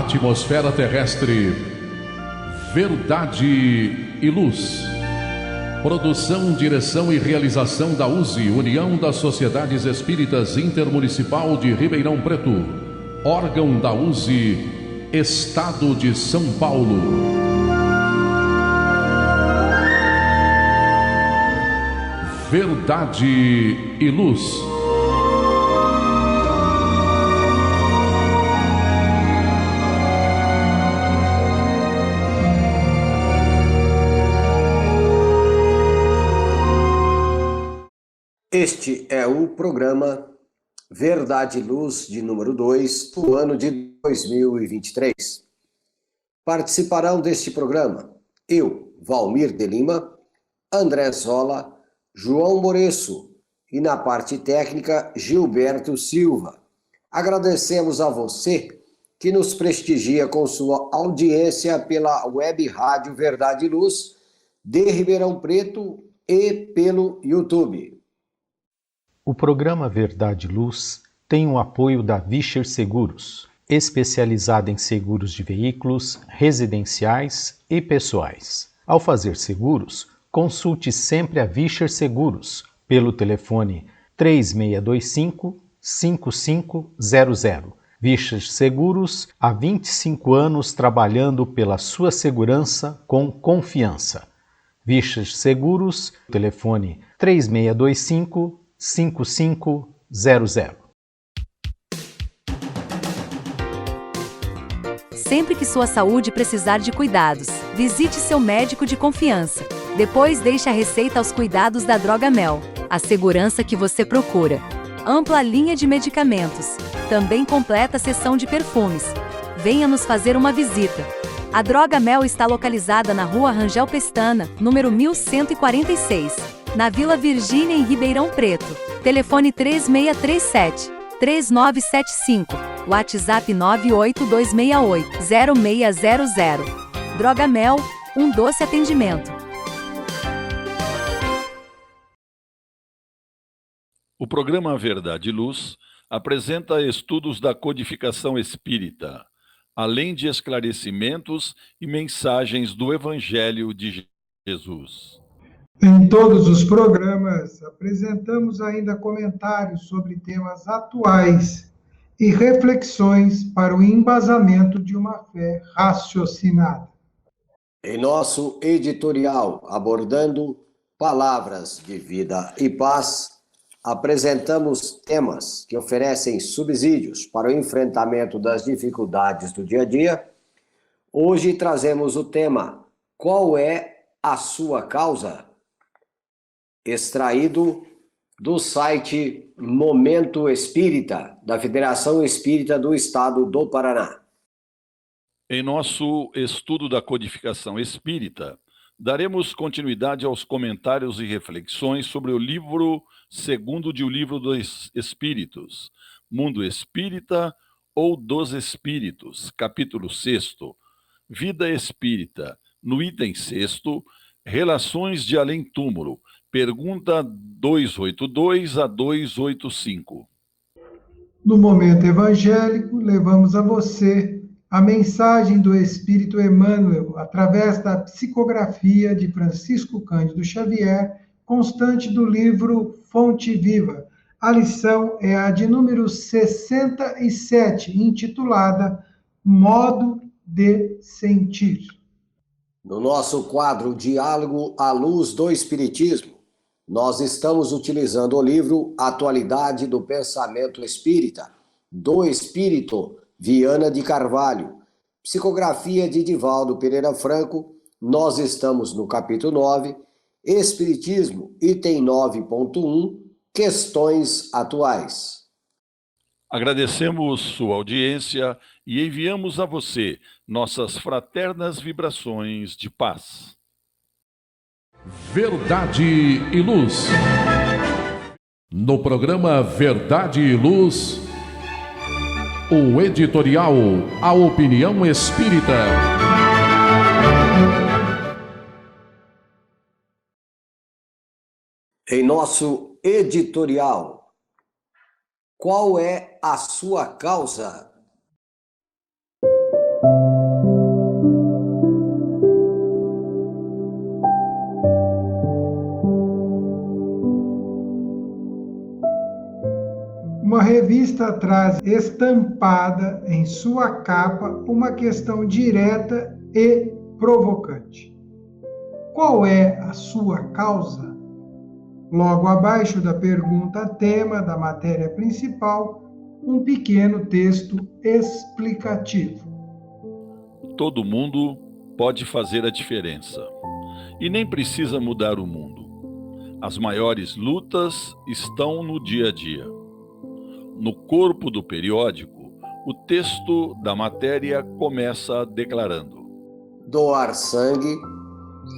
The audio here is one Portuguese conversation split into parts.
atmosfera terrestre, Verdade e Luz. Produção, direção e realização da USE, União das Sociedades Espíritas Intermunicipal de Ribeirão Preto. Órgão da USE, Estado de São Paulo. Verdade e Luz. Este é o programa Verdade e Luz de número 2 do ano de 2023. Participarão deste programa eu, Valmir de Lima, André Zola, João Moreço e na parte técnica Gilberto Silva. Agradecemos a você que nos prestigia com sua audiência pela web rádio Verdade e Luz de Ribeirão Preto e pelo YouTube. O programa Verdade e Luz tem o apoio da Vischer Seguros, especializada em seguros de veículos, residenciais e pessoais. Ao fazer seguros, consulte sempre a Vischer Seguros pelo telefone 3625-5500. Vischer Seguros, há 25 anos trabalhando pela sua segurança com confiança. Vischer Seguros, telefone 3625-5500. Sempre que sua saúde precisar de cuidados, visite seu médico de confiança. Depois deixe a receita aos cuidados da Drogamel, a segurança que você procura. Ampla linha de medicamentos. Também completa a seção de perfumes. Venha nos fazer uma visita. A Drogamel está localizada na Rua Rangel Pestana, número 1146, na Vila Virgínia, em Ribeirão Preto. Telefone 3637-3975. WhatsApp 98268-0600. Drogamel, um doce atendimento. O programa Verdade e Luz apresenta estudos da codificação espírita, além de esclarecimentos e mensagens do Evangelho de Jesus. Em todos os programas, apresentamos ainda comentários sobre temas atuais e reflexões para o embasamento de uma fé raciocinada. Em nosso editorial, abordando palavras de vida e paz, apresentamos temas que oferecem subsídios para o enfrentamento das dificuldades do dia a dia. Hoje trazemos o tema Qual é a sua causa? Extraído do site Momento Espírita, da Federação Espírita do Estado do Paraná. Em nosso estudo da codificação espírita, daremos continuidade aos comentários e reflexões sobre o livro segundo de O Livro dos Espíritos, Mundo Espírita ou dos Espíritos, capítulo 6º, Vida Espírita, no item 6º, Relações de Além-Túmulo, pergunta 282 a 285. No Momento Evangélico, levamos a você a mensagem do Espírito Emmanuel através da psicografia de Francisco Cândido Xavier, constante do livro Fonte Viva. A lição é a de número 67, intitulada Modo de Sentir. No nosso quadro Diálogo à Luz do Espiritismo, nós estamos utilizando o livro Atualidade do Pensamento Espírita, do Espírito Viana de Carvalho, psicografia de Divaldo Pereira Franco. Nós estamos no capítulo 9, Espiritismo, item 9.1, Questões Atuais. Agradecemos sua audiência e enviamos a você nossas fraternas vibrações de paz. Verdade e Luz. No programa Verdade e Luz, o editorial A Opinião Espírita. Em nosso editorial, qual é a sua causa? revista traz estampada em sua capa uma questão direta e provocante. Qual é a sua causa? Logo abaixo da pergunta tema da matéria principal, um pequeno texto explicativo. Todo mundo pode fazer a diferença e nem precisa mudar o mundo. As maiores lutas estão no dia a dia. No corpo do periódico, o texto da matéria começa declarando: doar sangue,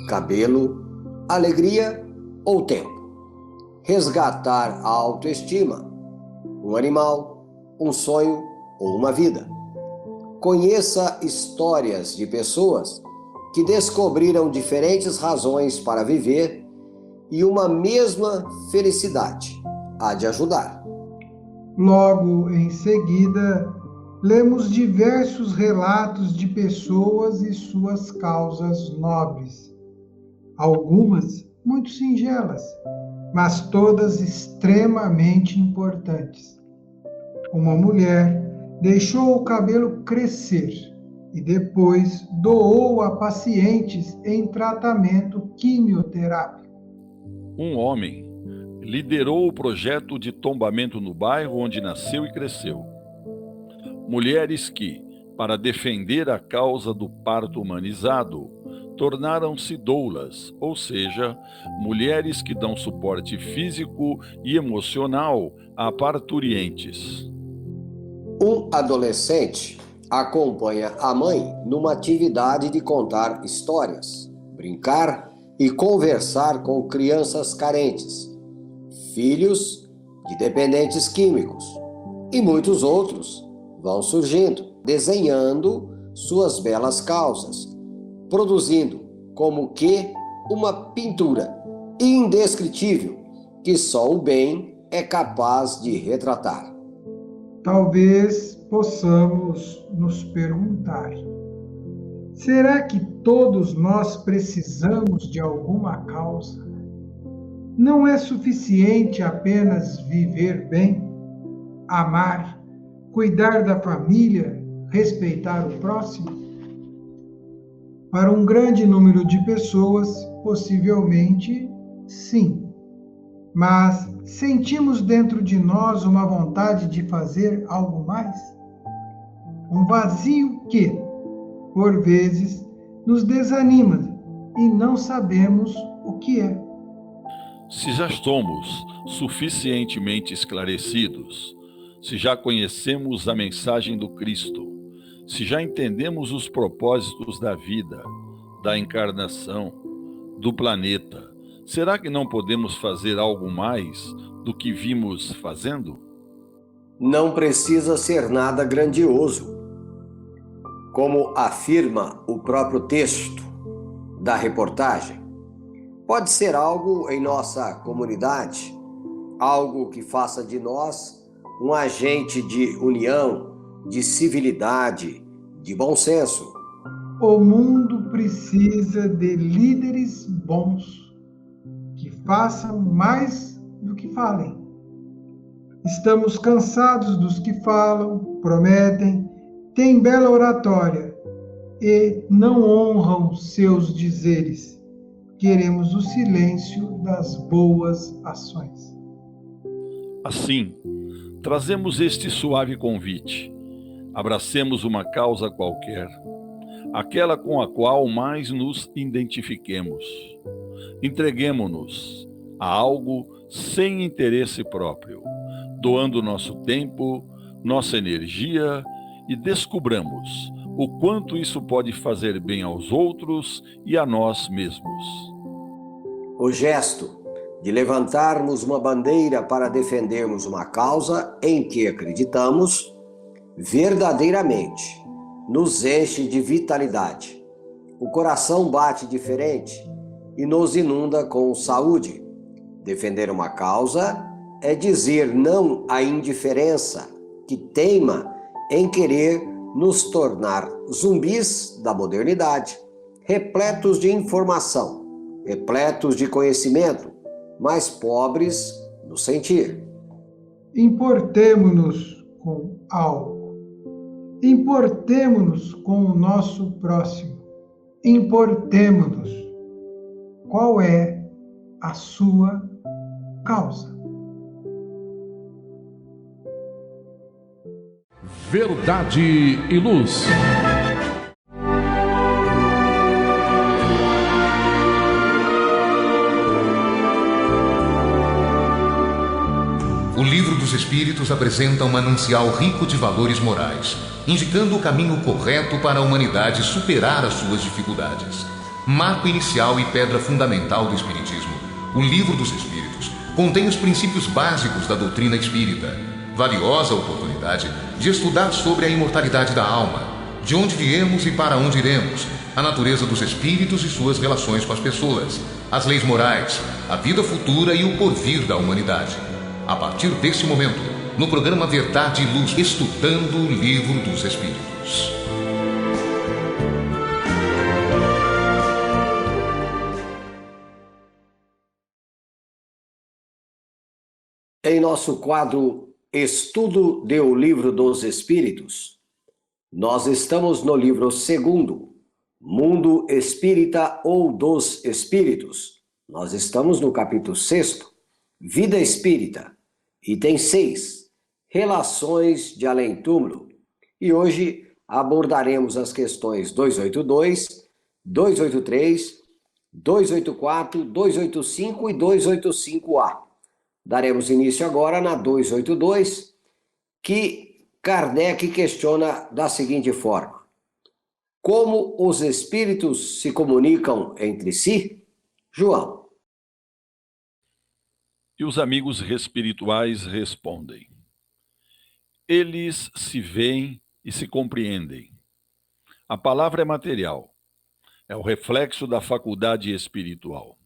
cabelo, alegria ou tempo. Resgatar a autoestima, um animal, um sonho ou uma vida. Conheça histórias de pessoas que descobriram diferentes razões para viver e uma mesma felicidade há de ajudar. Logo em seguida, lemos diversos relatos de pessoas e suas causas nobres. Algumas muito singelas, mas todas extremamente importantes. Uma mulher deixou o cabelo crescer e depois doou a pacientes em tratamento quimioterápico. Um homem liderou o projeto de tombamento no bairro onde nasceu e cresceu. Mulheres que, para defender a causa do parto humanizado, tornaram-se doulas, ou seja, mulheres que dão suporte físico e emocional a parturientes. Um adolescente acompanha a mãe numa atividade de contar histórias, brincar e conversar com crianças carentes, filhos de dependentes químicos e muitos outros vão surgindo, desenhando suas belas causas, produzindo como que uma pintura indescritível que só o bem é capaz de retratar. Talvez possamos nos perguntar: será que todos nós precisamos de alguma causa? Não é suficiente apenas viver bem, amar, cuidar da família, respeitar o próximo? Para um grande número de pessoas, possivelmente, sim. Mas sentimos dentro de nós uma vontade de fazer algo mais? Um vazio que, por vezes, nos desanima e não sabemos o que é. Se já somos suficientemente esclarecidos, se já conhecemos a mensagem do Cristo, se já entendemos os propósitos da vida, da encarnação, do planeta, será que não podemos fazer algo mais do que vimos fazendo? Não precisa ser nada grandioso. Como afirma o próprio texto da reportagem, pode ser algo em nossa comunidade, algo que faça de nós um agente de união, de civilidade, de bom senso. O mundo precisa de líderes bons, que façam mais do que falem. Estamos cansados dos que falam, prometem, têm bela oratória e não honram seus dizeres. Queremos o silêncio das boas ações. Assim, trazemos este suave convite. Abracemos uma causa qualquer, aquela com a qual mais nos identifiquemos. Entreguemo-nos a algo sem interesse próprio, doando nosso tempo, nossa energia e descubramos o quanto isso pode fazer bem aos outros e a nós mesmos. O gesto de levantarmos uma bandeira para defendermos uma causa em que acreditamos, verdadeiramente nos enche de vitalidade. O coração bate diferente e nos inunda com saúde. Defender uma causa é dizer não à indiferença que teima em querer nos tornar zumbis da modernidade, repletos de informação, repletos de conhecimento, mas pobres no sentir. importemo-nos com algo. Importemo-nos com o nosso próximo. Importemo-nos. Qual é a sua causa? Verdade e Luz. O Livro dos Espíritos apresenta um manancial rico de valores morais, indicando o caminho correto para a humanidade superar as suas dificuldades. Marco inicial e pedra fundamental do Espiritismo, o Livro dos Espíritos contém os princípios básicos da doutrina espírita. Valiosa oportunidade de estudar sobre a imortalidade da alma, de onde viemos e para onde iremos, a natureza dos espíritos e suas relações com as pessoas, as leis morais, a vida futura e o porvir da humanidade. A partir deste momento, no programa Verdade e Luz, estudando o Livro dos Espíritos. Em nosso quadro Estudo do Livro dos Espíritos, nós estamos no livro 2º, Mundo Espírita ou dos Espíritos. Nós estamos no capítulo 6º, Vida Espírita, item 6, Relações de Além-Túmulo. E hoje abordaremos as questões 282, 283, 284, 285 e 285A. Daremos início agora na 282, que Kardec questiona da seguinte forma: como os espíritos se comunicam entre si? João. E os amigos espirituais respondem: eles se veem e se compreendem. A palavra é material, é o reflexo da faculdade espiritual.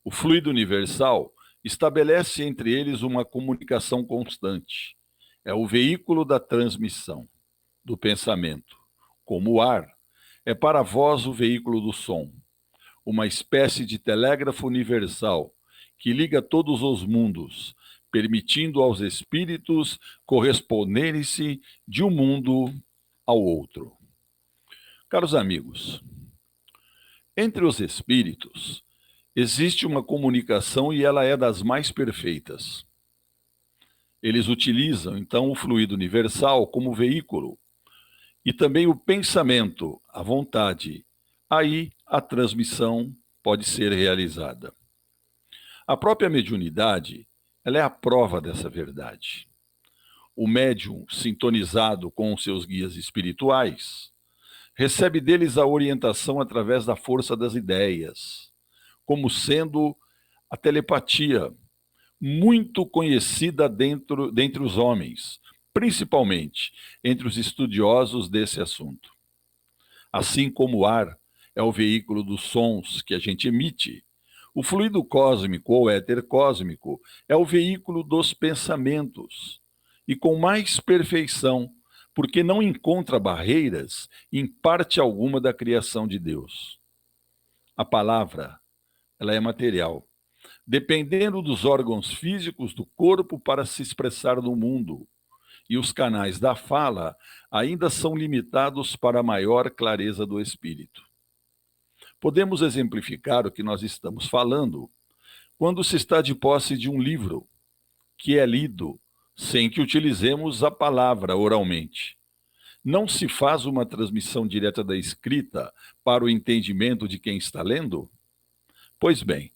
O fluido universal estabelece entre eles uma comunicação constante. É o veículo da transmissão, do pensamento. Como o ar, é para vós o veículo do som, uma espécie de telégrafo universal que liga todos os mundos, permitindo aos espíritos corresponderem-se de um mundo ao outro. Caros amigos, entre os espíritos, existe uma comunicação e ela é das mais perfeitas. Eles utilizam, então, o fluido universal como veículo e também o pensamento, a vontade. Aí a transmissão pode ser realizada. A própria mediunidade, ela é a prova dessa verdade. O médium, sintonizado com os seus guias espirituais, recebe deles a orientação através da força das ideias, como sendo a telepatia, muito conhecida dentre os homens, principalmente entre os estudiosos desse assunto. Assim como o ar é o veículo dos sons que a gente emite, o fluido cósmico ou éter cósmico é o veículo dos pensamentos, e com mais perfeição, porque não encontra barreiras em parte alguma da criação de Deus. A palavra, ela é material, dependendo dos órgãos físicos do corpo para se expressar no mundo, e os canais da fala ainda são limitados para a maior clareza do espírito. Podemos exemplificar o que nós estamos falando quando se está de posse de um livro que é lido sem que utilizemos a palavra oralmente. Não se faz uma transmissão direta da escrita para o entendimento de quem está lendo? Pois bem,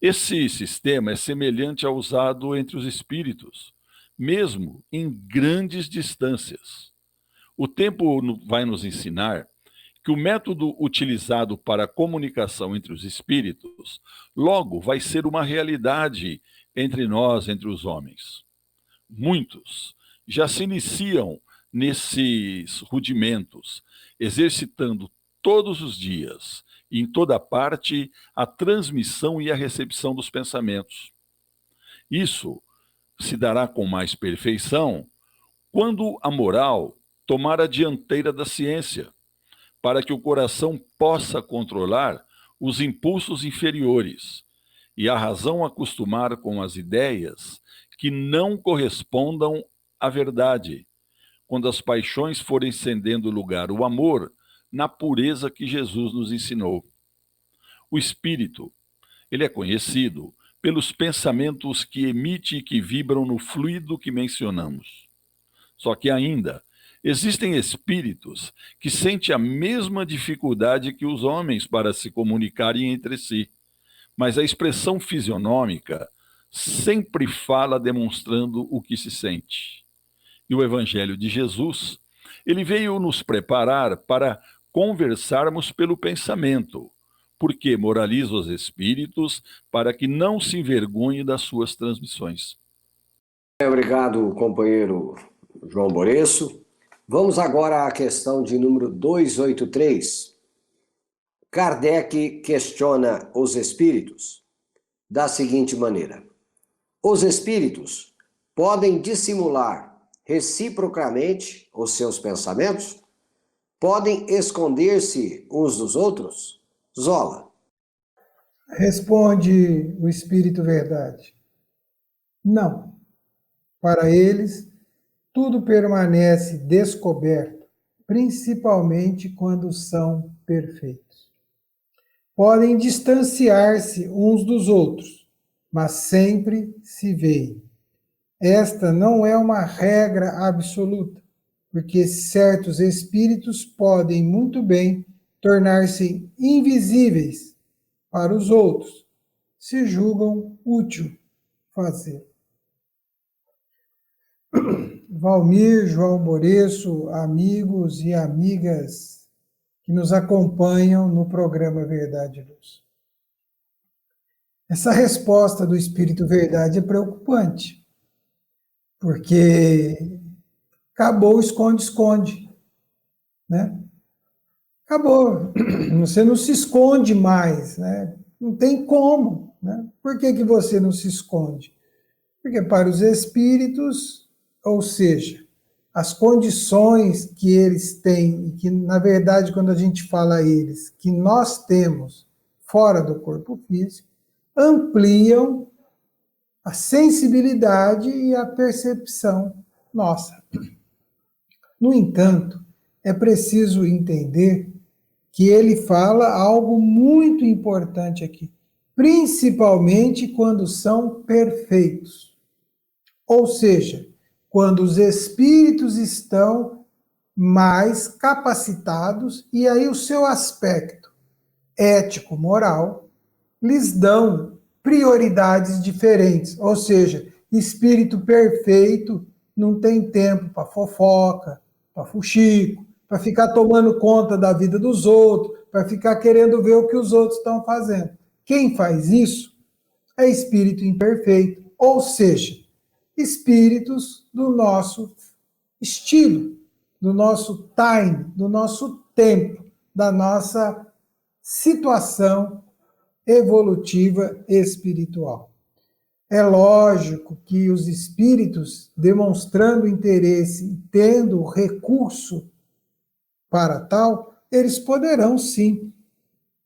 esse sistema é semelhante ao usado entre os espíritos, mesmo em grandes distâncias. O tempo vai nos ensinar que o método utilizado para a comunicação entre os espíritos logo vai ser uma realidade entre nós, entre os homens. Muitos já se iniciam nesses rudimentos, exercitando todos os dias, em toda parte, a transmissão e a recepção dos pensamentos. Isso se dará com mais perfeição quando a moral tomar a dianteira da ciência, para que o coração possa controlar os impulsos inferiores e a razão acostumar com as ideias que não correspondam à verdade, quando as paixões forem cedendo lugar ao amor, na pureza que Jesus nos ensinou. O espírito, ele é conhecido pelos pensamentos que emite e que vibram no fluido que mencionamos. Só que ainda existem espíritos que sentem a mesma dificuldade que os homens para se comunicarem entre si, mas a expressão fisionômica sempre fala demonstrando o que se sente. E o Evangelho de Jesus, ele veio nos preparar para conversarmos pelo pensamento, porque moraliza os espíritos para que não se envergonhe das suas transmissões. Obrigado, companheiro João Boreço. Vamos agora à questão de número 283. Kardec questiona os espíritos da seguinte maneira: os espíritos podem dissimular reciprocamente os seus pensamentos? Podem esconder-se uns dos outros? Zola. Responde o Espírito Verdade. Não. Para eles, tudo permanece descoberto, principalmente quando são perfeitos. Podem distanciar-se uns dos outros, mas sempre se veem. Esta não é uma regra absoluta, porque certos espíritos podem muito bem tornar-se invisíveis para os outros, se julgam útil fazer. Valmir, João Boreço, amigos e amigas que nos acompanham no programa Verdade e Luz. Essa resposta do Espírito Verdade é preocupante, porque acabou o esconde-esconde, né? Acabou, você não se esconde mais, né? Não tem como, né? Por que você não se esconde? Porque para os espíritos, ou seja, as condições que eles têm, e que, na verdade, quando a gente fala eles, que nós temos fora do corpo físico, ampliam a sensibilidade e a percepção nossa. No entanto, é preciso entender que ele fala algo muito importante aqui, principalmente quando são perfeitos. Ou seja, quando os espíritos estão mais capacitados e aí o seu aspecto ético-moral lhes dão prioridades diferentes. Ou seja, espírito perfeito não tem tempo para fofoca, para fuxico, para ficar tomando conta da vida dos outros, para ficar querendo ver o que os outros estão fazendo. Quem faz isso é espírito imperfeito, ou seja, espíritos do nosso estilo, do nosso time, do nosso tempo, da nossa situação evolutiva espiritual. É lógico que os espíritos, demonstrando interesse e tendo recurso para tal, eles poderão sim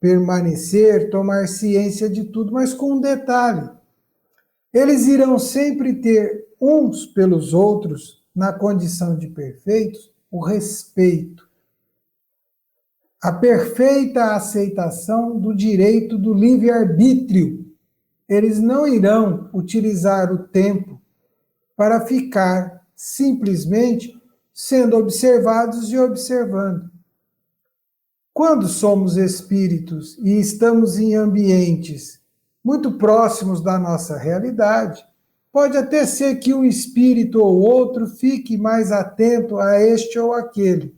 permanecer, tomar ciência de tudo, mas com um detalhe: eles irão sempre ter uns pelos outros, na condição de perfeitos, o respeito, a perfeita aceitação do direito do livre-arbítrio. Eles não irão utilizar o tempo para ficar simplesmente sendo observados e observando. Quando somos espíritos e estamos em ambientes muito próximos da nossa realidade, pode até ser que um espírito ou outro fique mais atento a este ou aquele.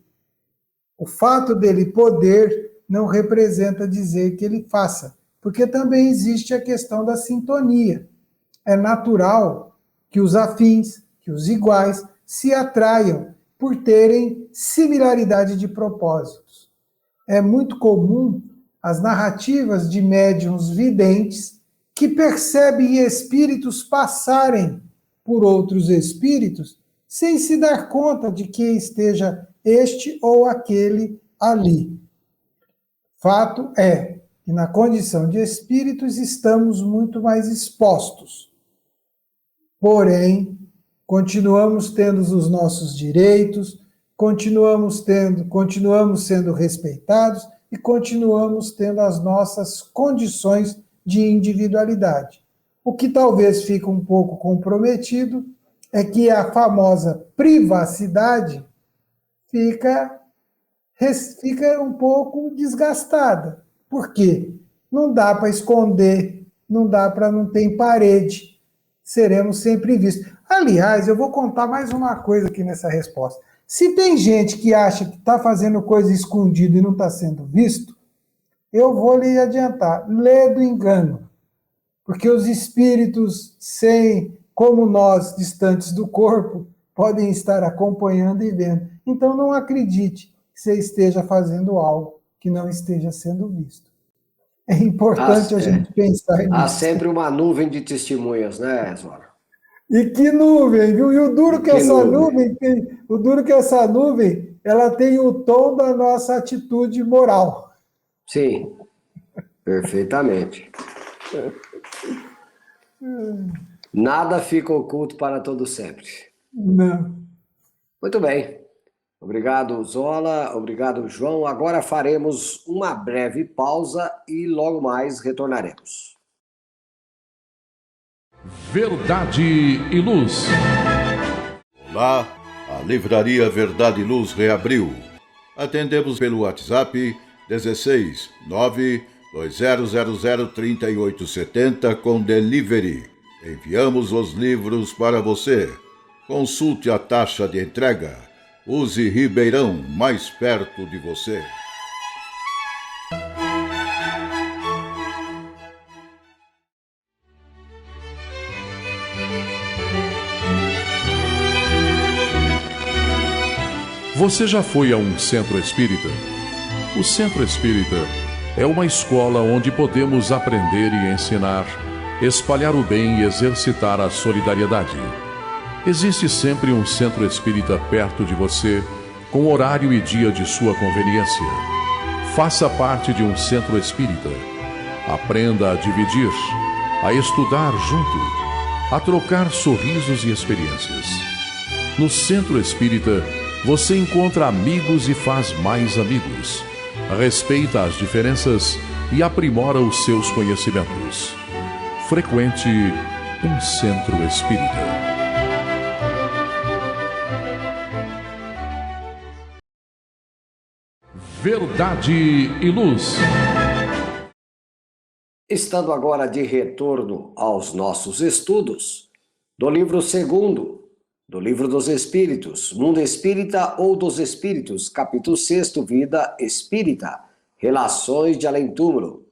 O fato dele poder não representa dizer que ele faça, porque também existe a questão da sintonia. É natural que os afins, que os iguais, se atraiam por terem similaridade de propósitos. É muito comum as narrativas de médiuns videntes que percebem espíritos passarem por outros espíritos sem se dar conta de que esteja este ou aquele ali. Fato é que na condição de espíritos estamos muito mais expostos. porém, continuamos tendo os nossos direitos, continuamos sendo respeitados e continuamos tendo as nossas condições de individualidade. O que talvez fique um pouco comprometido é que a famosa privacidade fica um pouco desgastada. Por quê? Não dá para esconder, não tem parede. Seremos sempre vistos. Aliás, eu vou contar mais uma coisa aqui nessa resposta. Se tem gente que acha que está fazendo coisa escondida e não está sendo visto, eu vou lhe adiantar, lê do engano. Porque os espíritos, como nós, distantes do corpo, podem estar acompanhando e vendo. Então não acredite que você esteja fazendo algo que não esteja sendo visto. É importante a gente pensar nisso. Há sempre uma nuvem de testemunhas, né, Zora? E que nuvem, viu? E o duro que essa nuvem tem, ela tem o tom da nossa atitude moral. Sim, perfeitamente. Nada fica oculto para todo sempre. Não. Muito bem. Obrigado, Zola. Obrigado, João. Agora faremos uma breve pausa e logo mais retornaremos. Verdade e Luz. Olá, a Livraria Verdade e Luz reabriu. Atendemos pelo WhatsApp 16 920003870 com delivery. Enviamos os livros para você. Consulte a taxa de entrega. Use Ribeirão, mais perto de você. Você já foi a um centro espírita? O centro espírita é uma escola onde podemos aprender e ensinar, espalhar o bem e exercitar a solidariedade. Existe sempre um centro espírita perto de você, com horário e dia de sua conveniência. Faça parte de um centro espírita. Aprenda a dividir, a estudar junto, a trocar sorrisos e experiências. No centro espírita, você encontra amigos e faz mais amigos. Respeita as diferenças e aprimora os seus conhecimentos. Frequente um centro espírita. Verdade e Luz. Estando agora de retorno aos nossos estudos, do livro segundo, do Livro dos Espíritos, Mundo Espírita ou dos Espíritos, capítulo 6, Vida Espírita, Relações de Além-Túmulo.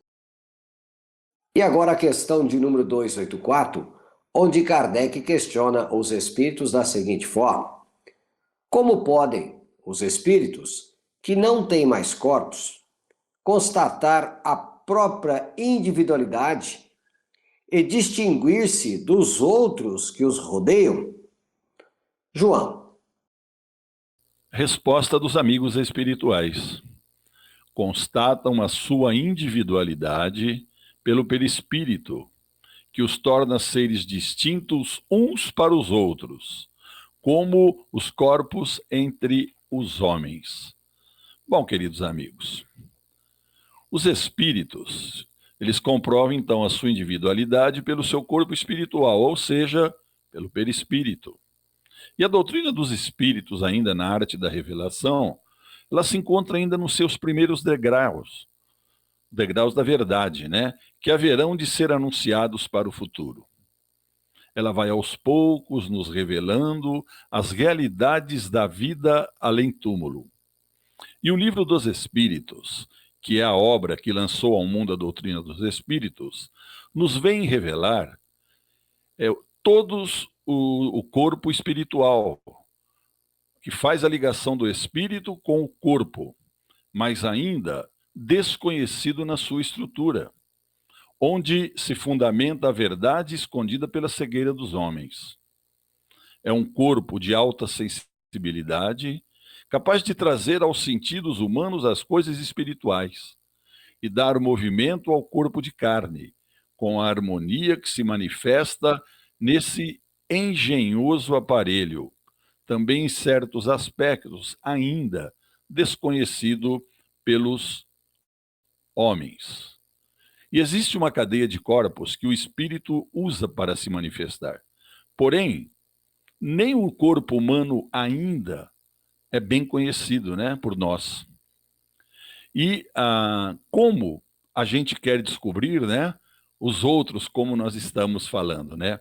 E agora a questão de número 284, onde Kardec questiona os espíritos da seguinte forma: como podem os espíritos, que não têm mais corpos, constatar a própria individualidade e distinguir-se dos outros que os rodeiam? João. Resposta dos amigos espirituais. Constatam a sua individualidade pelo perispírito, que os torna seres distintos uns para os outros, como os corpos entre os homens. Bom, queridos amigos, os espíritos, eles comprovam então a sua individualidade pelo seu corpo espiritual, ou seja, pelo perispírito. E a doutrina dos espíritos, ainda na arte da revelação, ela se encontra ainda nos seus primeiros degraus da verdade, né? Que haverão de ser anunciados para o futuro. Ela vai aos poucos nos revelando as realidades da vida além túmulo. E o Livro dos Espíritos, que é a obra que lançou ao mundo a doutrina dos espíritos, nos vem revelar todos o corpo espiritual, que faz a ligação do espírito com o corpo, mas ainda desconhecido na sua estrutura, onde se fundamenta a verdade escondida pela cegueira dos homens. É um corpo de alta sensibilidade, capaz de trazer aos sentidos humanos as coisas espirituais e dar movimento ao corpo de carne, com a harmonia que se manifesta nesse engenhoso aparelho, também em certos aspectos ainda desconhecido pelos homens. E existe uma cadeia de corpos que o espírito usa para se manifestar. Porém, nem o corpo humano ainda é bem conhecido, né, por nós. E como a gente quer descobrir, né, os outros, como nós estamos falando, né?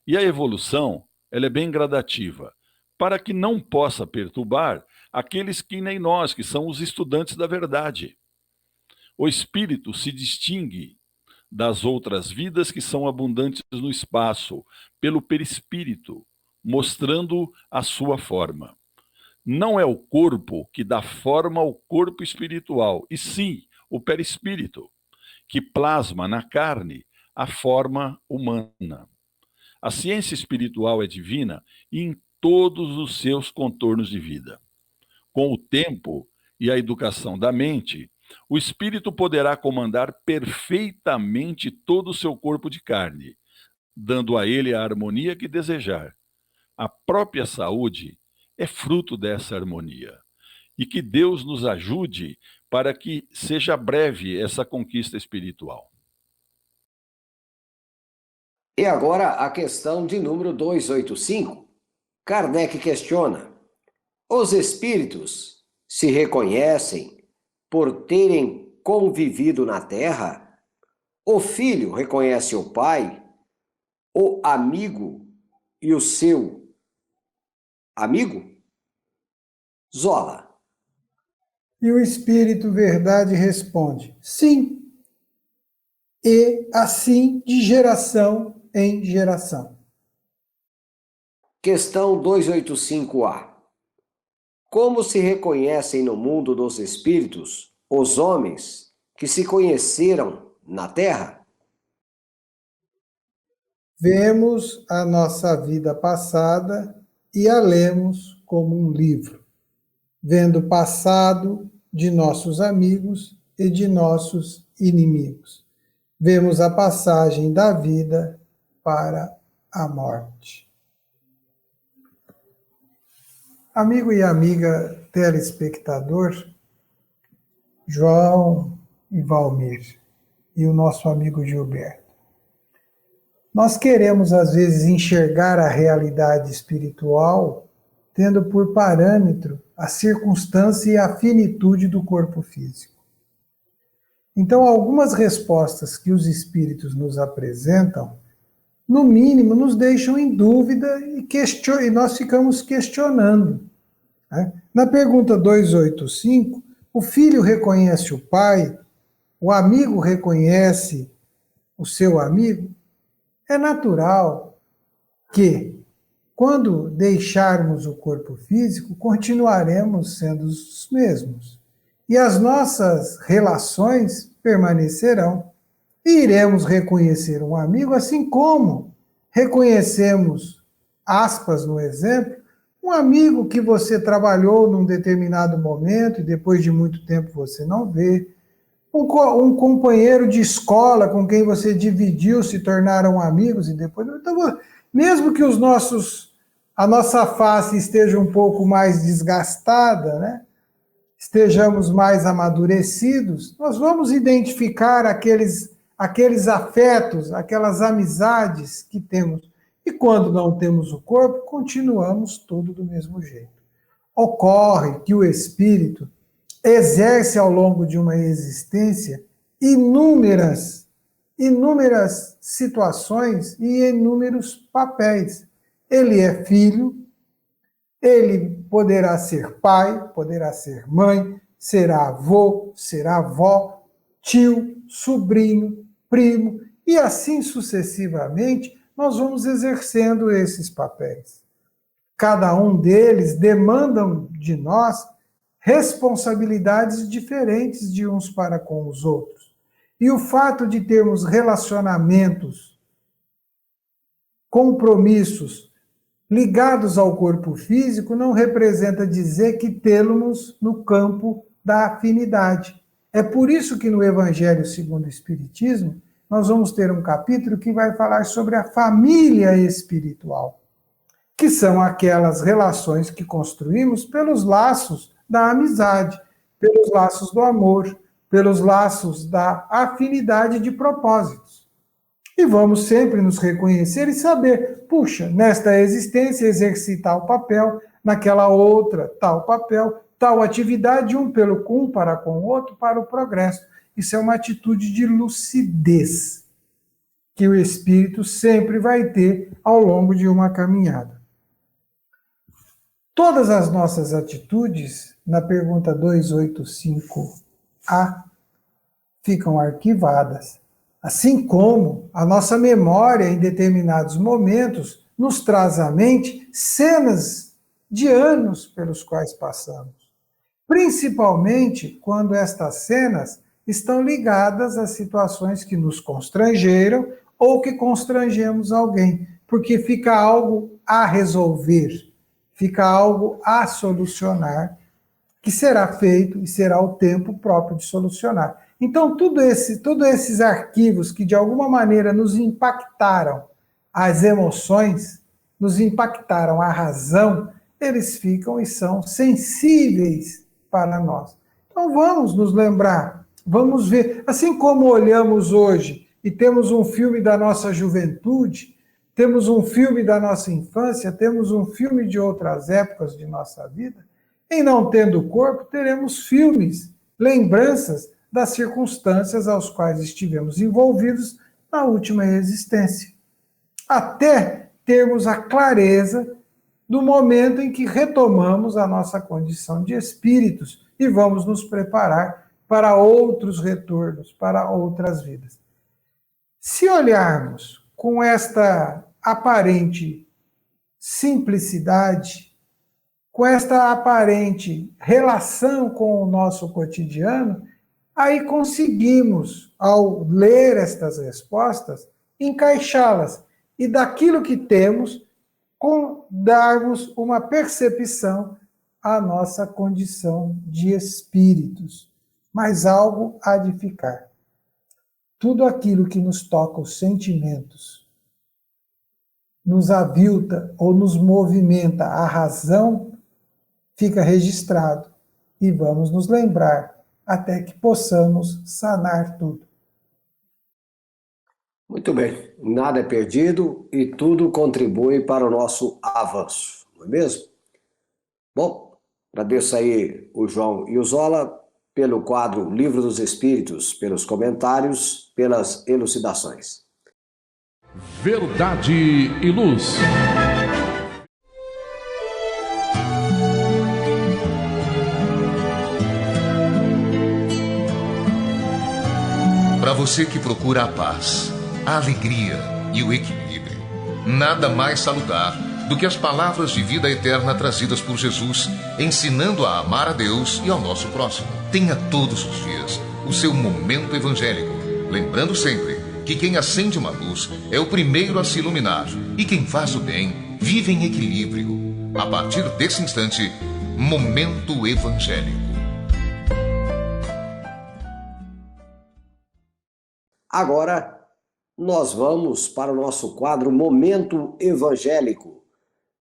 E a evolução, ela é bem gradativa, para que não possa perturbar aqueles que nem nós, que são os estudantes da verdade. O espírito se distingue das outras vidas que são abundantes no espaço, pelo perispírito, mostrando a sua forma. Não é o corpo que dá forma ao corpo espiritual, e sim o perispírito, que plasma na carne a forma humana. A ciência espiritual é divina em todos os seus contornos de vida. Com o tempo e a educação da mente, o espírito poderá comandar perfeitamente todo o seu corpo de carne, dando a ele a harmonia que desejar. A própria saúde é fruto dessa harmonia. E que Deus nos ajude para que seja breve essa conquista espiritual. E agora a questão de número 285. Kardec questiona: os espíritos se reconhecem por terem convivido na Terra? O filho reconhece o pai, o amigo e o seu amigo? Zola. E o Espírito Verdade responde: sim, e assim de geração em geração. Questão 285A. Como se reconhecem no mundo dos espíritos os homens que se conheceram na Terra? Vemos a nossa vida passada e a lemos como um livro, vendo o passado de nossos amigos e de nossos inimigos. Vemos a passagem da vida para a morte. Amigo e amiga telespectador, João e Valmir, e o nosso amigo Gilberto. Nós queremos, às vezes, enxergar a realidade espiritual tendo por parâmetro a circunstância e a finitude do corpo físico. Então, algumas respostas que os espíritos nos apresentam, no mínimo, nos deixam em dúvida e nós ficamos questionando. Né? Na pergunta 285, o filho reconhece o pai, o amigo reconhece o seu amigo. É natural que, quando deixarmos o corpo físico, continuaremos sendo os mesmos. E as nossas relações permanecerão. E iremos reconhecer um amigo, assim como reconhecemos, aspas no exemplo, um amigo que você trabalhou num determinado momento e depois de muito tempo você não vê. Um companheiro de escola com quem você dividiu, se tornaram amigos e depois... Então, mesmo que a nossa face esteja um pouco mais desgastada, né? Estejamos mais amadurecidos, nós vamos identificar aqueles afetos, aquelas amizades que temos. E quando não temos o corpo, continuamos tudo do mesmo jeito. Ocorre que o espírito exerce ao longo de uma existência inúmeras situações e inúmeros papéis. Ele é filho, ele poderá ser pai, poderá ser mãe, será avô, será avó, tio, sobrinho, primo, e assim sucessivamente nós vamos exercendo esses papéis. Cada um deles demandam de nós responsabilidades diferentes de uns para com os outros. E o fato de termos relacionamentos, compromissos ligados ao corpo físico não representa dizer que tê-los no campo da afinidade. É por isso que no Evangelho segundo o Espiritismo nós vamos ter um capítulo que vai falar sobre a família espiritual. que são aquelas relações que construímos pelos laços da amizade, pelos laços do amor, pelos laços da afinidade de propósitos. E vamos sempre nos reconhecer e saber, puxa, nesta existência exerci tal papel, naquela outra tal papel, tal atividade, um para com o outro, para o progresso. Isso é uma atitude de lucidez que o espírito sempre vai ter ao longo de uma caminhada. Todas as nossas atitudes, na pergunta 285A, ficam arquivadas, assim como a nossa memória, em determinados momentos, nos traz à mente cenas de anos pelos quais passamos, principalmente quando estas cenas estão ligadas a situações que nos constrangeram ou que constrangemos alguém, porque fica algo a resolver, fica algo a solucionar, que será feito e será o tempo próprio de solucionar. Então, todos esses arquivos que de alguma maneira nos impactaram as emoções, nos impactaram a razão, eles ficam e são sensíveis para nós. Então, vamos nos lembrar, vamos ver, assim como olhamos hoje e temos um filme da nossa juventude, temos um filme da nossa infância, temos um filme de outras épocas de nossa vida, em não tendo corpo, teremos filmes, lembranças das circunstâncias aos quais estivemos envolvidos na última existência. Até termos a clareza do momento em que retomamos a nossa condição de espíritos e vamos nos preparar para outros retornos, para outras vidas. Se olharmos com esta aparente simplicidade, com esta aparente relação com o nosso cotidiano, aí conseguimos, ao ler estas respostas, encaixá-las e daquilo que temos, darmos uma percepção à nossa condição de espíritos. Mas algo há de ficar. Tudo aquilo que nos toca os sentimentos, nos avilta ou nos movimenta a razão, fica registrado e vamos nos lembrar até que possamos sanar tudo. Muito bem, nada é perdido e tudo contribui para o nosso avanço, não é mesmo? Bom, agradeço aí o João e o Zola pelo quadro Livro dos Espíritos, pelos comentários, pelas elucidações. Verdade e Luz. Para você que procura a paz, a alegria e o equilíbrio, nada mais salutar do que as palavras de vida eterna trazidas por Jesus, ensinando a amar a Deus e ao nosso próximo. Tenha todos os dias o seu momento evangélico, lembrando sempre que quem acende uma luz é o primeiro a se iluminar e quem faz o bem vive em equilíbrio. A partir desse instante, Momento Evangélico. Agora, nós vamos para o nosso quadro Momento Evangélico.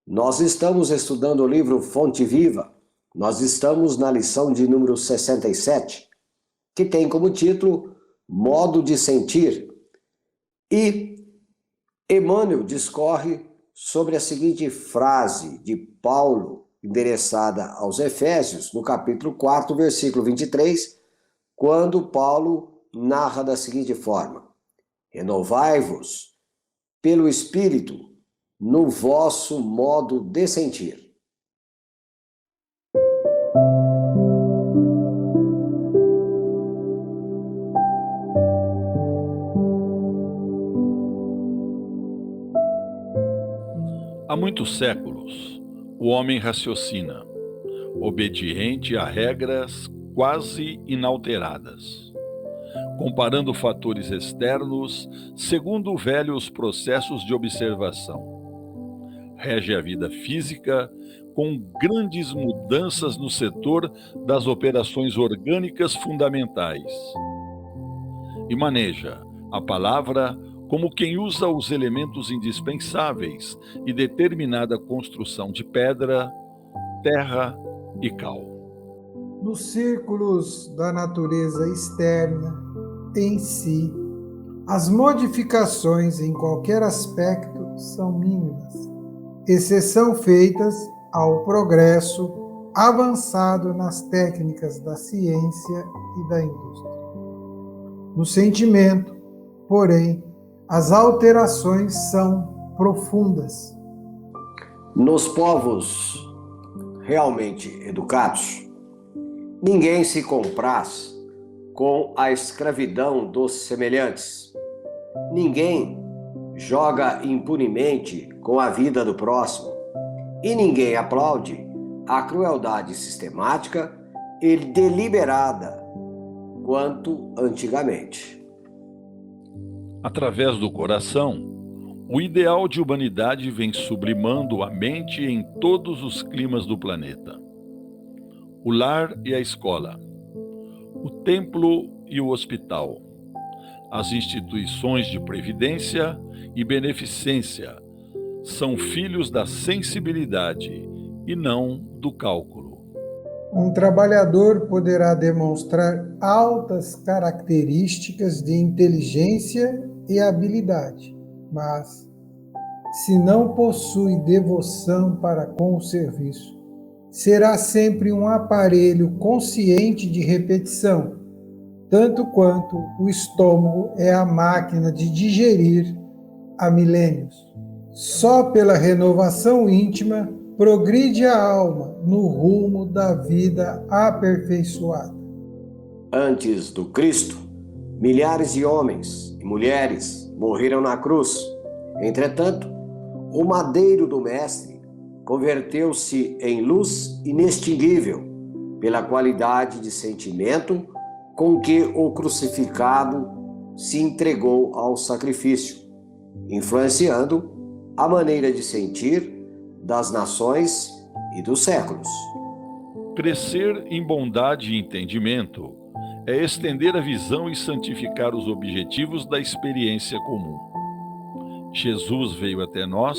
Nós estamos estudando o livro Fonte Viva. Nós estamos na lição de número 67, que tem como título Modo de Sentir. E Emmanuel discorre sobre a seguinte frase de Paulo, endereçada aos Efésios, no capítulo 4, versículo 23, quando Paulo narra da seguinte forma: renovai-vos pelo Espírito no vosso modo de sentir. Há muitos séculos, o homem raciocina, obediente a regras quase inalteradas, comparando fatores externos segundo velhos processos de observação. Rege a vida física com grandes mudanças no setor das operações orgânicas fundamentais e maneja a palavra como quem usa os elementos indispensáveis e determinada construção de pedra, terra e cal. Nos círculos da natureza externa, em si, as modificações em qualquer aspecto são mínimas, exceção feitas ao progresso avançado nas técnicas da ciência e da indústria. No sentimento, porém, as alterações são profundas. Nos povos realmente educados, ninguém se compraz com a escravidão dos semelhantes. Ninguém joga impunemente com a vida do próximo. E ninguém aplaude a crueldade sistemática e deliberada quanto antigamente. Através do coração, o ideal de humanidade vem sublimando a mente em todos os climas do planeta. O lar e a escola, o templo e o hospital, as instituições de previdência e beneficência são filhos da sensibilidade e não do cálculo. Um trabalhador poderá demonstrar altas características de inteligência e habilidade, mas, se não possui devoção para com o serviço, será sempre um aparelho consciente de repetição, tanto quanto o estômago é a máquina de digerir há milênios. Só pela renovação íntima progride a alma no rumo da vida aperfeiçoada. Antes do Cristo, milhares de homens e mulheres morreram na cruz. Entretanto, o madeiro do Mestre converteu-se em luz inextinguível pela qualidade de sentimento com que o crucificado se entregou ao sacrifício, influenciando a maneira de sentir das nações e dos séculos. Crescer em bondade e entendimento é estender a visão e santificar os objetivos da experiência comum. Jesus veio até nós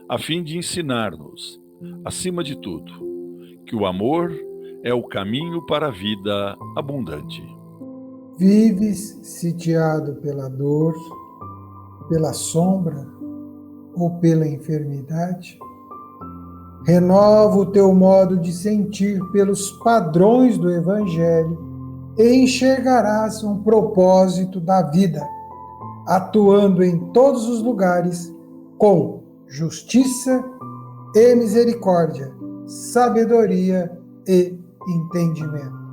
a fim de ensinar-nos, acima de tudo, que o amor é o caminho para a vida abundante. Vives sitiado pela dor, pela sombra ou pela enfermidade? Renova o teu modo de sentir pelos padrões do Evangelho e enxergarás um propósito da vida, atuando em todos os lugares com justiça e misericórdia, sabedoria e entendimento.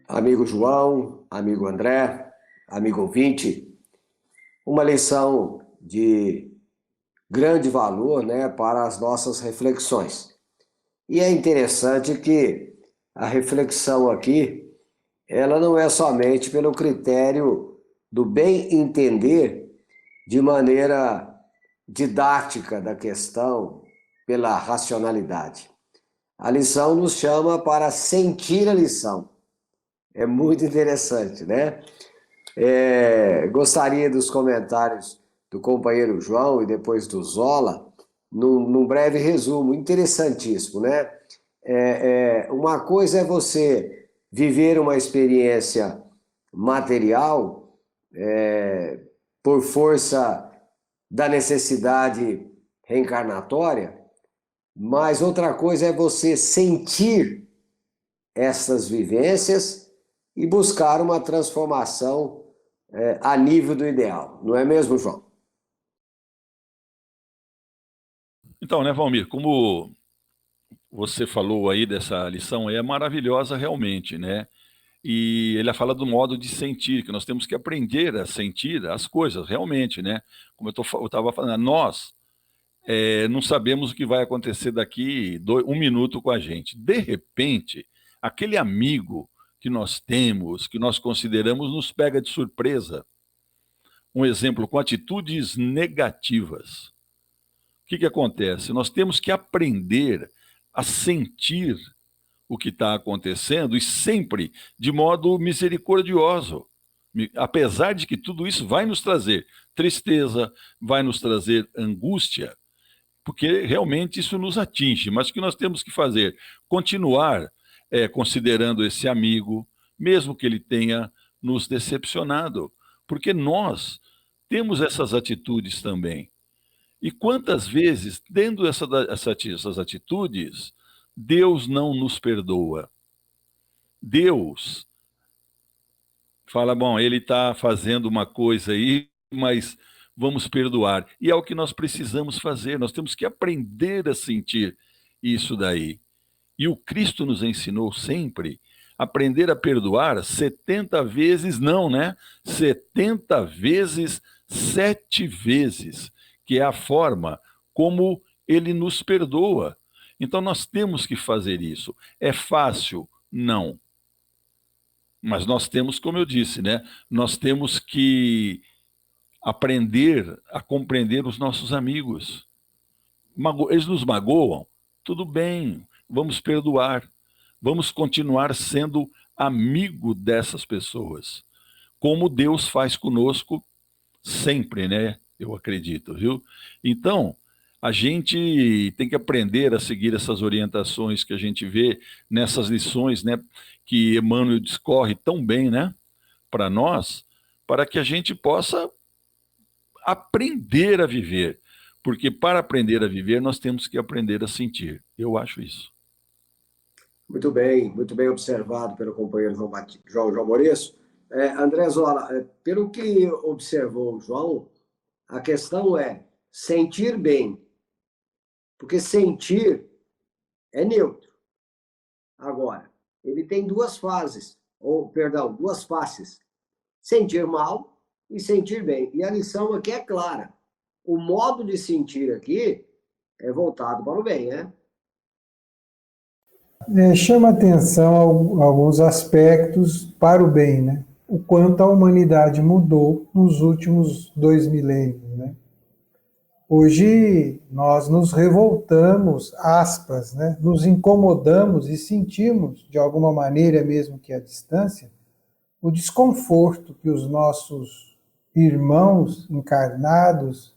Amigo João, amigo André, amigo ouvinte, uma lição de grande valor, para as nossas reflexões. E é interessante que a reflexão aqui, ela não é somente pelo critério do bem entender de maneira didática da questão, pela racionalidade. A lição nos chama para sentir a lição. É muito interessante, né? Gostaria dos comentários do companheiro João e depois do Zola, num breve resumo, interessantíssimo, né? Uma coisa é você viver uma experiência material por força da necessidade reencarnatória, mas outra coisa é você sentir essas vivências e buscar uma transformação a nível do ideal. Não é mesmo, João? Então, Valmir, como você falou aí dessa lição, é maravilhosa realmente, né? E ele fala do modo de sentir, que nós temos que aprender a sentir as coisas realmente, né? Como eu estava falando, nós não sabemos o que vai acontecer daqui 1 minuto com a gente. De repente, aquele amigo que nós temos, que nós consideramos, nos pega de surpresa. Um exemplo, com atitudes negativas. O que acontece? Nós temos que aprender a sentir o que está acontecendo e sempre de modo misericordioso, Apesar de que tudo isso vai nos trazer tristeza, vai nos trazer angústia, porque realmente isso nos atinge. Mas o que nós temos que fazer? Continuar considerando esse amigo, mesmo que ele tenha nos decepcionado, porque nós temos essas atitudes também. E quantas vezes, tendo essas atitudes, Deus não nos perdoa? Deus fala, bom, ele está fazendo uma coisa aí, mas vamos perdoar. E é o que nós precisamos fazer, nós temos que aprender a sentir isso daí. E o Cristo nos ensinou sempre aprender a perdoar 70 vezes não, né? 70 vezes, 7 vezes, que é a forma como ele nos perdoa. Então nós temos que fazer isso. É fácil? Não. Mas nós temos, como eu disse, né? Nós temos que aprender a compreender os nossos amigos. Eles nos magoam? Tudo bem, vamos perdoar. Vamos continuar sendo amigo dessas pessoas. Como Deus faz conosco sempre, né? Eu acredito, viu? Então, a gente tem que aprender a seguir essas orientações que a gente vê nessas lições, né? Que Emmanuel discorre tão bem, né? Para nós, para que a gente possa aprender a viver. Porque para aprender a viver, nós temos que aprender a sentir. Eu acho isso. Muito bem observado pelo companheiro João Maurício. André Zola, pelo que observou o João, a questão é sentir bem, porque sentir é neutro. Agora, ele tem duas faces, duas faces, sentir mal e sentir bem. E a lição aqui é clara. O modo de sentir aqui é voltado para o bem, né? Chama atenção alguns aspectos para o bem, né? O quanto a humanidade mudou nos últimos 2 milênios, né? Hoje nós nos revoltamos, aspas, né? Nos incomodamos e sentimos, de alguma maneira, mesmo que à distância, o desconforto que os nossos irmãos encarnados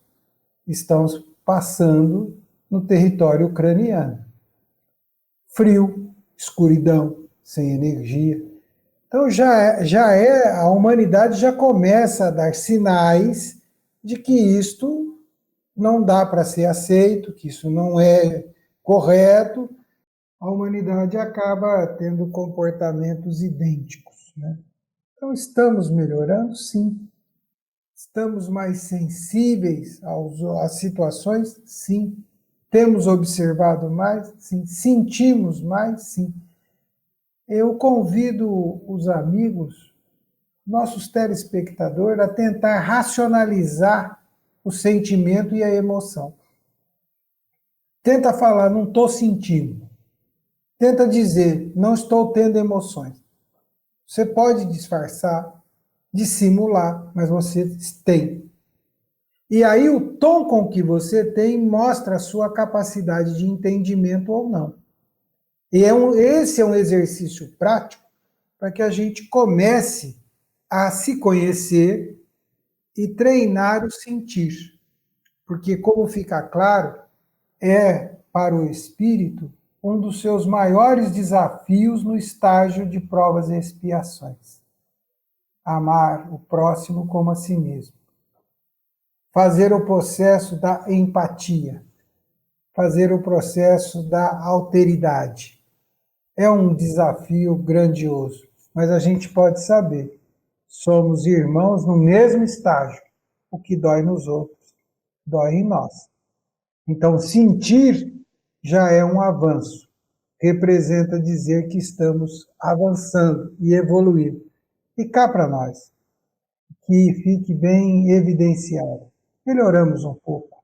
estão passando no território ucraniano. Frio, escuridão, sem energia. Então a humanidade já começa a dar sinais de que isto não dá para ser aceito, que isso não é correto. A humanidade acaba tendo comportamentos idênticos, né? Então estamos melhorando, sim. Estamos mais sensíveis às situações, sim. Temos observado mais? Sim. Sentimos mais? Sim. Eu convido os amigos, nossos telespectadores, a tentar racionalizar o sentimento e a emoção. Tenta falar, não estou sentindo. Tenta dizer, não estou tendo emoções. Você pode disfarçar, dissimular, mas você tem. E aí o tom com que você tem mostra a sua capacidade de entendimento ou não. E esse é um exercício prático para que a gente comece a se conhecer e treinar o sentir. Porque, como fica claro, é para o espírito um dos seus maiores desafios no estágio de provas e expiações. Amar o próximo como a si mesmo. Fazer o processo da empatia, fazer o processo da alteridade. É um desafio grandioso, mas a gente pode saber, somos irmãos no mesmo estágio. O que dói nos outros, dói em nós. Então, sentir já é um avanço. Representa dizer que estamos avançando e evoluindo. E cá para nós, que fique bem evidenciado. Melhoramos um pouco.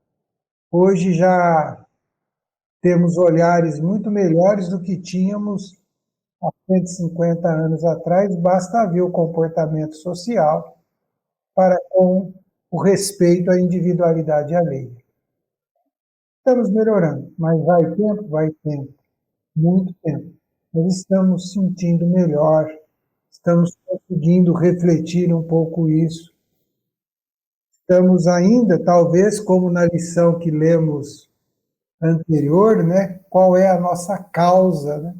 Hoje já temos olhares muito melhores do que tínhamos há 150 anos atrás. Basta ver o comportamento social para com o respeito à individualidade alheia. Estamos melhorando, mas vai tempo? Vai tempo. Muito tempo. Nós estamos sentindo melhor, Estamos conseguindo refletir um pouco isso. Estamos ainda, talvez, como na lição que lemos anterior, né? Qual é a nossa causa, né?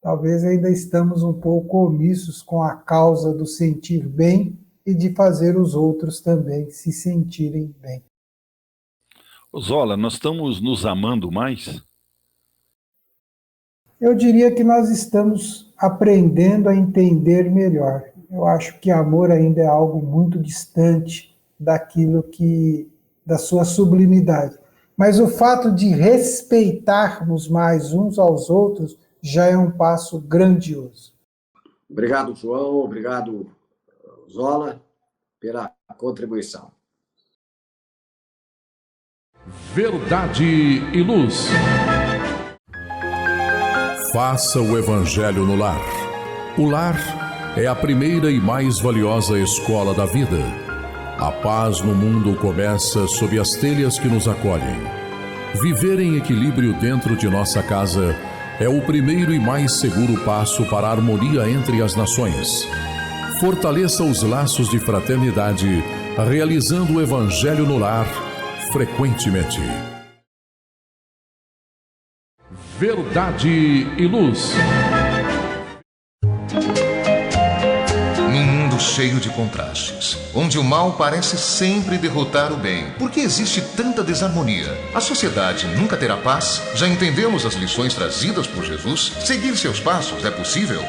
Talvez ainda estamos um pouco omissos com a causa do sentir bem e de fazer os outros também se sentirem bem. Zola, nós estamos nos amando mais? Eu diria que nós estamos aprendendo a entender melhor. Eu acho que amor ainda é algo muito distante da sua sublimidade. Mas o fato de respeitarmos mais uns aos outros já é um passo grandioso. Obrigado, João. Obrigado, Zola, pela contribuição. Verdade e Luz. Faça o Evangelho no lar. O lar é a primeira e mais valiosa escola da vida. A paz no mundo começa sob as telhas que nos acolhem. Viver em equilíbrio dentro de nossa casa é o primeiro e mais seguro passo para a harmonia entre as nações. Fortaleça os laços de fraternidade, realizando o Evangelho no lar frequentemente. Verdade e Luz. Num mundo cheio de contrastes, onde o mal parece sempre derrotar o bem, por que existe tanta desarmonia? A sociedade nunca terá paz? Já entendemos as lições trazidas por Jesus? Seguir seus passos é possível?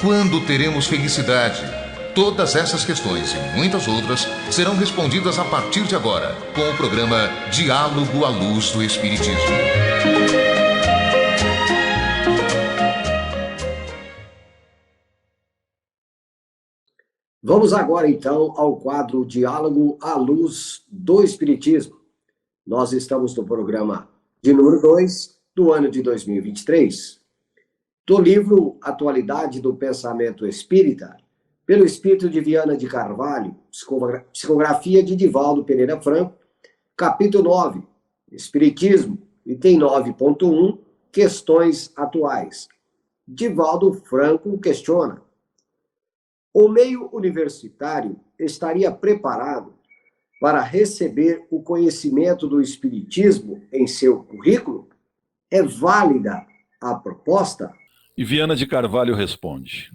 Quando teremos felicidade? Todas essas questões e muitas outras serão respondidas a partir de agora, com o programa Diálogo à Luz do Espiritismo. Vamos agora, então, ao quadro Diálogo à Luz do Espiritismo. Nós estamos no programa de número 2 do ano de 2023, do livro Atualidade do Pensamento Espírita, pelo Espírito de Viana de Carvalho, psicografia de Divaldo Pereira Franco, capítulo 9, Espiritismo, item 9.1, Questões Atuais. Divaldo Franco questiona: o meio universitário estaria preparado para receber o conhecimento do Espiritismo em seu currículo? É válida a proposta? E Viana de Carvalho responde: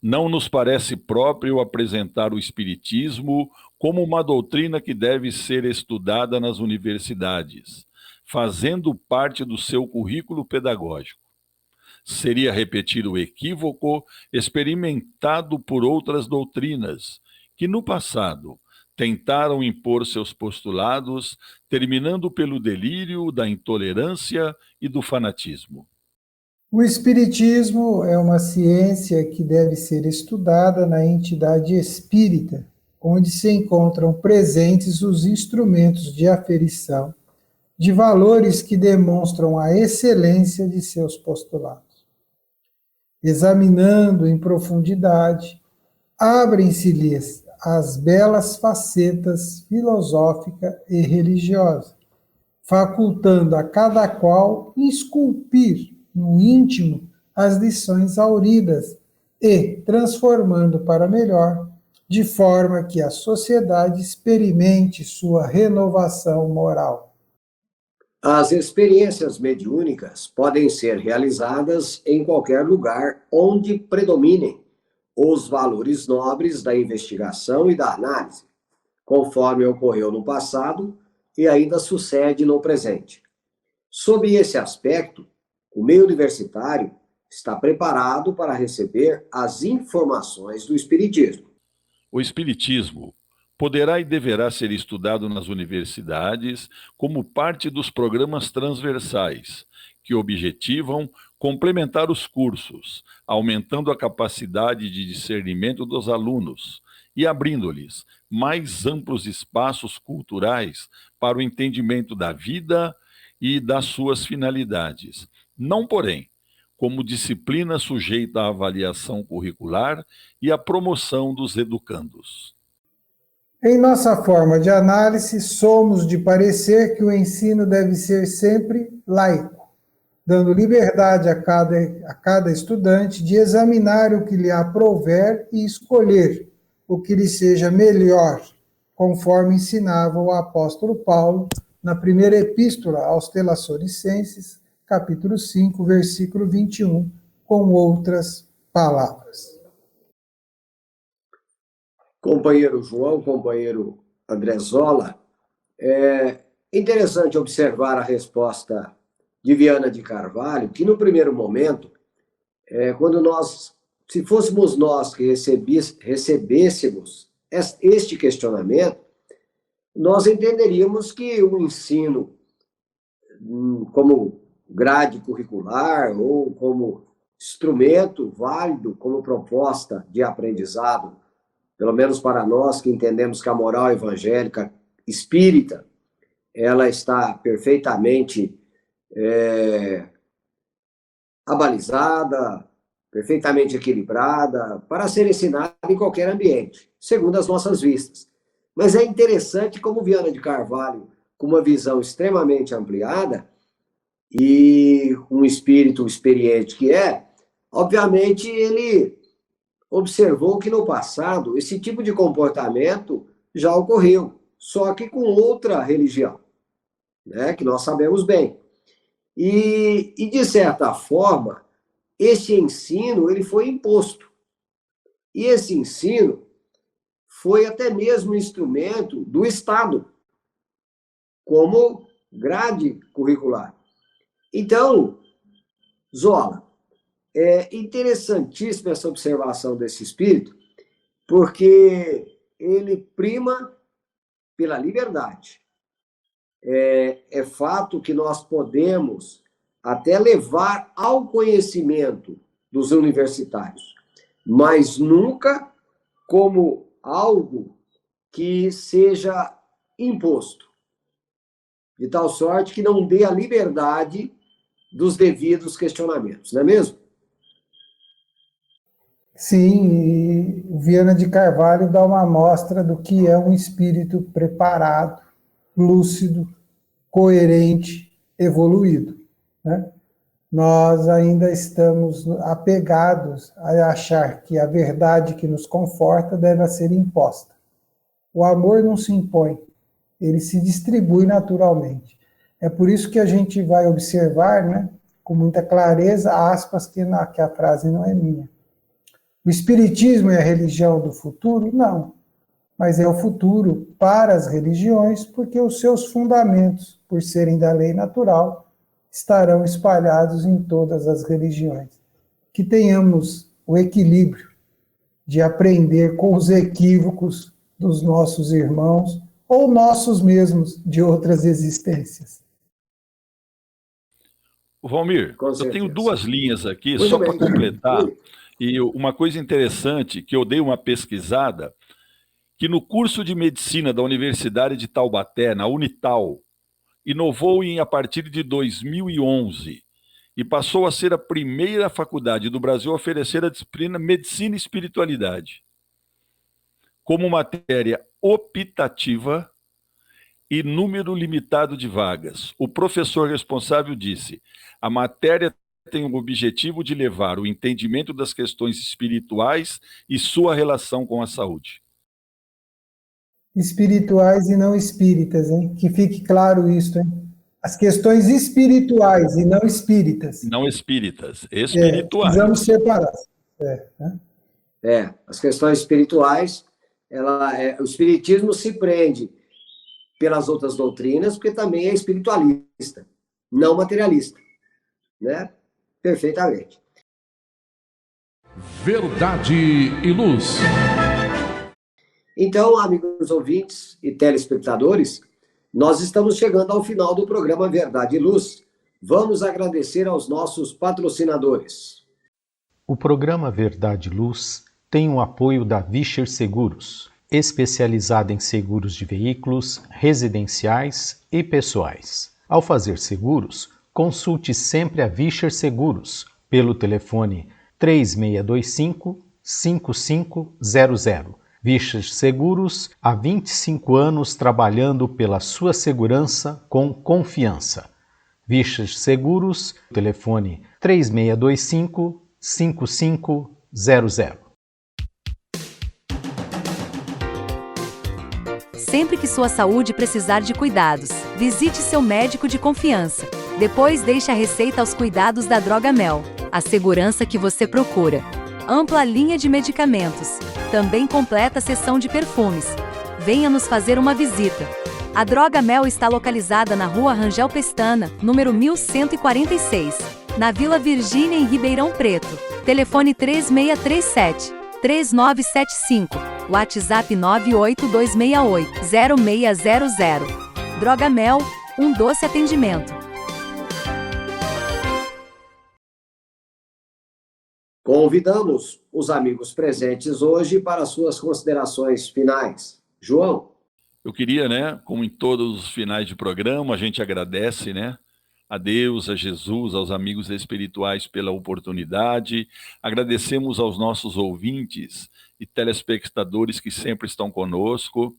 não nos parece próprio apresentar o Espiritismo como uma doutrina que deve ser estudada nas universidades, fazendo parte do seu currículo pedagógico. Seria repetir o equívoco experimentado por outras doutrinas, que no passado tentaram impor seus postulados, terminando pelo delírio da intolerância e do fanatismo. O Espiritismo é uma ciência que deve ser estudada na entidade espírita, onde se encontram presentes os instrumentos de aferição de valores que demonstram a excelência de seus postulados. Examinando em profundidade, abrem-se-lhes as belas facetas filosófica e religiosa, facultando a cada qual esculpir no íntimo as lições auridas e transformando para melhor, de forma que a sociedade experimente sua renovação moral. As experiências mediúnicas podem ser realizadas em qualquer lugar onde predominem os valores nobres da investigação e da análise, conforme ocorreu no passado e ainda sucede no presente. Sob esse aspecto, o meio universitário está preparado para receber as informações do Espiritismo. O Espiritismo poderá e deverá ser estudado nas universidades como parte dos programas transversais, que objetivam complementar os cursos, aumentando a capacidade de discernimento dos alunos e abrindo-lhes mais amplos espaços culturais para o entendimento da vida e das suas finalidades. Não, porém, como disciplina sujeita à avaliação curricular e à promoção dos educandos. Em nossa forma de análise, somos de parecer que o ensino deve ser sempre laico, dando liberdade a cada estudante de examinar o que lhe aprouver e escolher o que lhe seja melhor, conforme ensinava o apóstolo Paulo na primeira epístola aos Tessalonicenses, capítulo 5, versículo 21, com outras palavras. Companheiro João, companheiro André Zola, é interessante observar a resposta de Viana de Carvalho, que no primeiro momento, se fôssemos nós que recebêssemos este questionamento, nós entenderíamos que o ensino como grade curricular ou como instrumento válido, como proposta de aprendizado, pelo menos para nós que entendemos que a moral evangélica espírita, ela está perfeitamente abalizada, perfeitamente equilibrada, para ser ensinada em qualquer ambiente, segundo as nossas vistas. Mas é interessante como Viana de Carvalho, com uma visão extremamente ampliada, e um espírito experiente que obviamente ele observou que no passado esse tipo de comportamento já ocorreu, só que com outra religião, né, que nós sabemos bem. E de certa forma, esse ensino ele foi imposto. E esse ensino foi até mesmo instrumento do Estado, como grade curricular. Então, Zola, é interessantíssima essa observação desse espírito, porque ele prima pela liberdade. É fato que nós podemos até levar ao conhecimento dos universitários, mas nunca como algo que seja imposto, de tal sorte que não dê a liberdade dos devidos questionamentos, não é mesmo? Sim, e o Viana de Carvalho dá uma amostra do que é um espírito preparado, lúcido, coerente, evoluído, né? Nós ainda estamos apegados a achar que a verdade que nos conforta deve ser imposta. O amor não se impõe, ele se distribui naturalmente. É por isso que a gente vai observar, né, com muita clareza, aspas, que a frase não é minha. O Espiritismo é a religião do futuro? Não. Mas é o futuro para as religiões, porque os seus fundamentos, por serem da lei natural, estarão espalhados em todas as religiões. Que tenhamos o equilíbrio de aprender com os equívocos dos nossos irmãos, ou nossos mesmos, de outras existências. Valmir, eu tenho duas linhas aqui, só para completar, e uma coisa interessante, que eu dei uma pesquisada, que no curso de medicina da Universidade de Taubaté, na Unital, inovou a partir de 2011 e passou a ser a primeira faculdade do Brasil a oferecer a disciplina Medicina e Espiritualidade, como matéria optativa e número limitado de vagas. O professor responsável disse: a matéria tem o objetivo de levar o entendimento das questões espirituais e sua relação com a saúde. Espirituais e não espíritas, hein? Que fique claro isso, hein? As questões espirituais e não espíritas. Não espíritas, espirituais. Precisamos separar. As questões espirituais, o espiritismo se prende pelas outras doutrinas, porque também é espiritualista, não materialista, né? Perfeitamente. Verdade e Luz. Então, amigos ouvintes e telespectadores, nós estamos chegando ao final do programa Verdade e Luz. Vamos agradecer aos nossos patrocinadores. O programa Verdade e Luz tem o apoio da Vischer Seguros, especializada em seguros de veículos, residenciais e pessoais. Ao fazer seguros, consulte sempre a Vischer Seguros pelo telefone 3625-5500. Vischer Seguros, há 25 anos trabalhando pela sua segurança com confiança. Vischer Seguros, telefone 3625-5500. Sempre que sua saúde precisar de cuidados, visite seu médico de confiança. Depois deixe a receita aos cuidados da Droga Mel, a segurança que você procura. Ampla linha de medicamentos. Também completa seção de perfumes. Venha nos fazer uma visita. A Droga Mel está localizada na Rua Rangel Pestana, número 1146, na Vila Virgínia, em Ribeirão Preto. Telefone 3637-3975, WhatsApp 98268-0600. Droga Mel, um doce atendimento. Convidamos os amigos presentes hoje para suas considerações finais. João? Eu queria, como em todos os finais de programa, a gente agradece, a Deus, a Jesus, aos amigos espirituais pela oportunidade. Agradecemos aos nossos ouvintes e telespectadores que sempre estão conosco.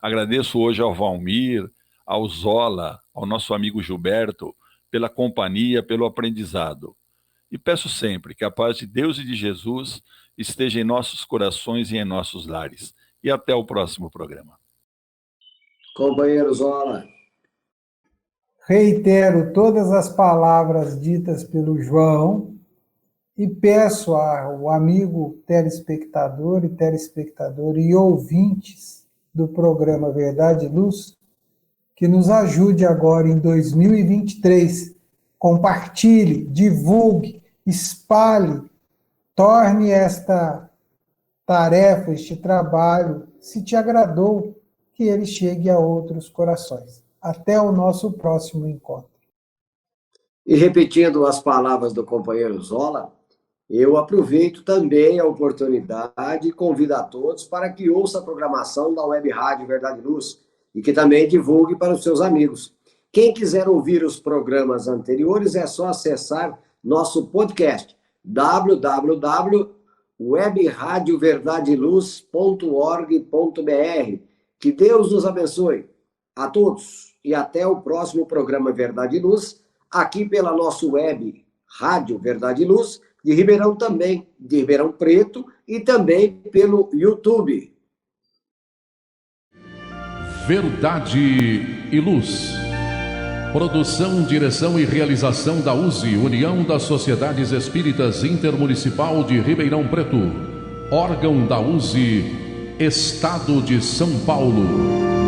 Agradeço hoje ao Valmir, ao Zola, ao nosso amigo Gilberto, pela companhia, pelo aprendizado. E peço sempre que a paz de Deus e de Jesus esteja em nossos corações e em nossos lares. E até o próximo programa. Companheiro Zola. Reitero todas as palavras ditas pelo João e peço ao amigo telespectador e ouvintes do programa Verdade e Luz que nos ajude agora em 2023. Compartilhe, divulgue, espalhe, torne esta tarefa, este trabalho, se te agradou, que ele chegue a outros corações. Até o nosso próximo encontro. E repetindo as palavras do companheiro Zola, eu aproveito também a oportunidade e convido a todos para que ouça a programação da Web Rádio Verdade e Luz e que também divulgue para os seus amigos. Quem quiser ouvir os programas anteriores é só acessar nosso podcast www.webradioverdadeluz.org.br. Que Deus nos abençoe a todos e até o próximo programa Verdade e Luz, aqui pela nossa web Rádio Verdade e Luz, de Ribeirão também, de Ribeirão Preto e também pelo YouTube. Verdade e Luz. Produção, direção e realização da USE, União das Sociedades Espíritas Intermunicipal de Ribeirão Preto. Órgão da USE, Estado de São Paulo.